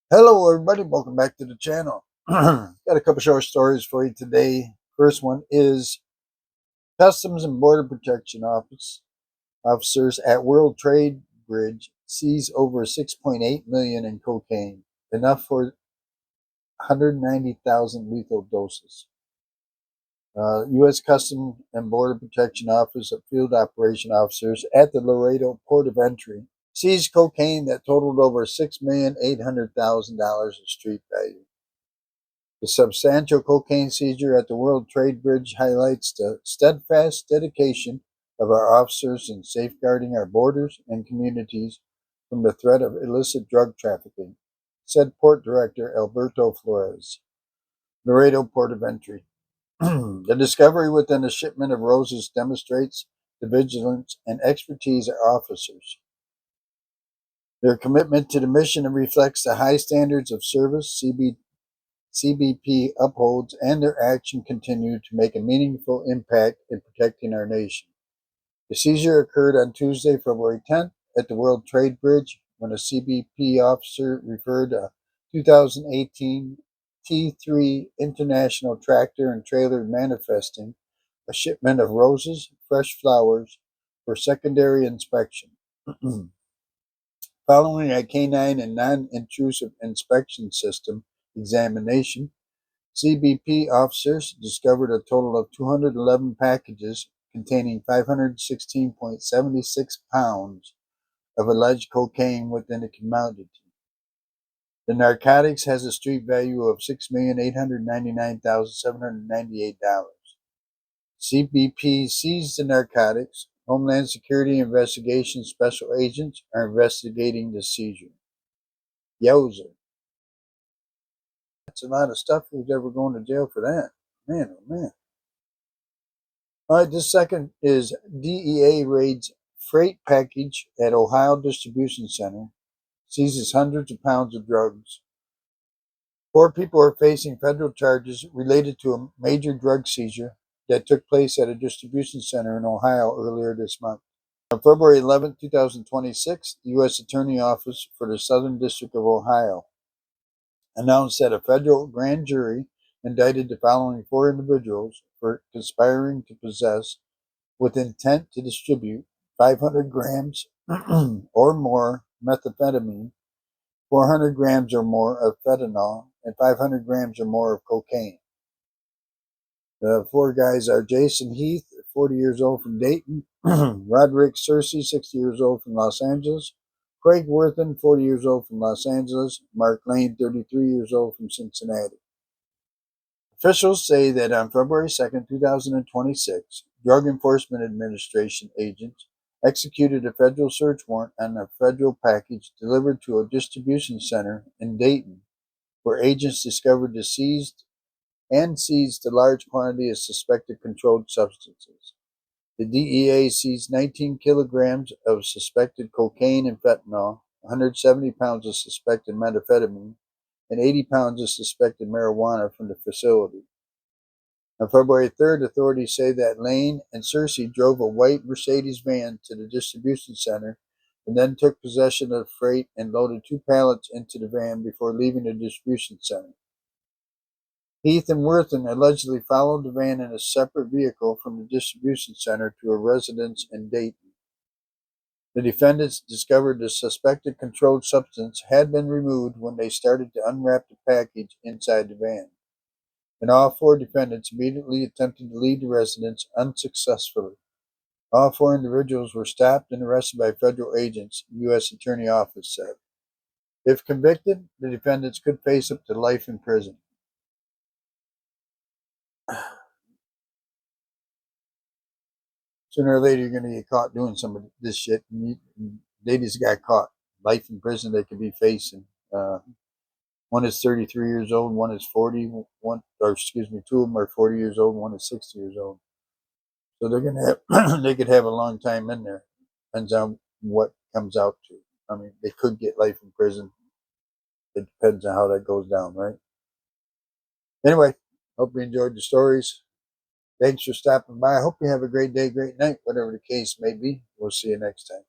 Hello, everybody. Welcome back to the channel. Got a couple short stories for you today. First one is Customs and Border Protection officers at World Trade Bridge seize over 6.8 million in cocaine, enough for 190,000 lethal doses. U.S. Customs and Border Protection Office of Field Operation officers at the Laredo Port of Entry seized cocaine that totaled over $6,800,000 in street value. The substantial cocaine seizure at the World Trade Bridge highlights the steadfast dedication of our officers in safeguarding our borders and communities from the threat of illicit drug trafficking, said Port Director Alberto Flores. Laredo Port of Entry. The discovery within a shipment of roses demonstrates the vigilance and expertise of officers. Their commitment to the mission reflects the high standards of service CBP upholds, and their action continue to make a meaningful impact in protecting our nation. The seizure occurred on Tuesday, February 10th at the World Trade Bridge when a CBP officer referred a 2018 T3 International tractor and trailer manifesting a shipment of roses, fresh flowers, for secondary inspection. Following a canine and non-intrusive inspection system examination, CBP officers discovered a total of 211 packages containing 516.76 pounds of alleged cocaine within the commodity. The narcotics has a street value of $6,899,798. CBP seized the narcotics. Homeland Security Investigation Special Agents are investigating the seizure. Yowzer. That's a lot of stuff. Who's ever going to jail for that? Man, oh man. All right, this second is DEA raids freight package at Ohio Distribution Center, seizes hundreds of pounds of drugs. 4 people are facing federal charges related to a major drug seizure that took place at a distribution center in Ohio earlier this month. On February 11, 2026, the U.S. Attorney Office for the Southern District of Ohio announced that a federal grand jury indicted the following 4 individuals for conspiring to possess with intent to distribute 500 grams or more methamphetamine, 400 grams or more of fentanyl, and 500 grams or more of cocaine. The 4 guys are Jason Heath, 40 years old from Dayton, Roderick Searcy, 60 years old from Los Angeles, Craig Worthen, 40 years old from Los Angeles, Mark Lane, 33 years old from Cincinnati. Officials say that on February 2, 2026, Drug Enforcement Administration agents executed a federal search warrant on a federal package delivered to a distribution center in Dayton, where agents discovered the seized a large quantity of suspected controlled substances. The DEA seized 19 kilograms of suspected cocaine and fentanyl, 170 pounds of suspected methamphetamine, and 80 pounds of suspected marijuana from the facility. On February 3rd, authorities say that Lane and Searcy drove a white Mercedes van to the distribution center and then took possession of the freight and loaded 2 pallets into the van before leaving the distribution center. Heath and Worthen allegedly followed the van in a separate vehicle from the distribution center to a residence in Dayton. The defendants discovered the suspected controlled substance had been removed when they started to unwrap the package inside the van, and all 4 defendants immediately attempted to leave the residence unsuccessfully. All 4 individuals were stopped and arrested by federal agents, the U.S. Attorney Office said. If convicted, the defendants could face up to life in prison. Sooner or later, you're going to get caught doing some of this shit. And they just got caught. Life in prison they could be facing. One is 33 years old, one is 40. 2 of them are 40 years old, one is 60 years old. So they're gonna have, they could have a long time in there. Depends on what comes out to. I mean, they could get life in prison. It depends on how that goes down, right? Anyway, hope you enjoyed the stories. Thanks for stopping by. I hope you have a great day, great night, whatever the case may be. We'll see you next time.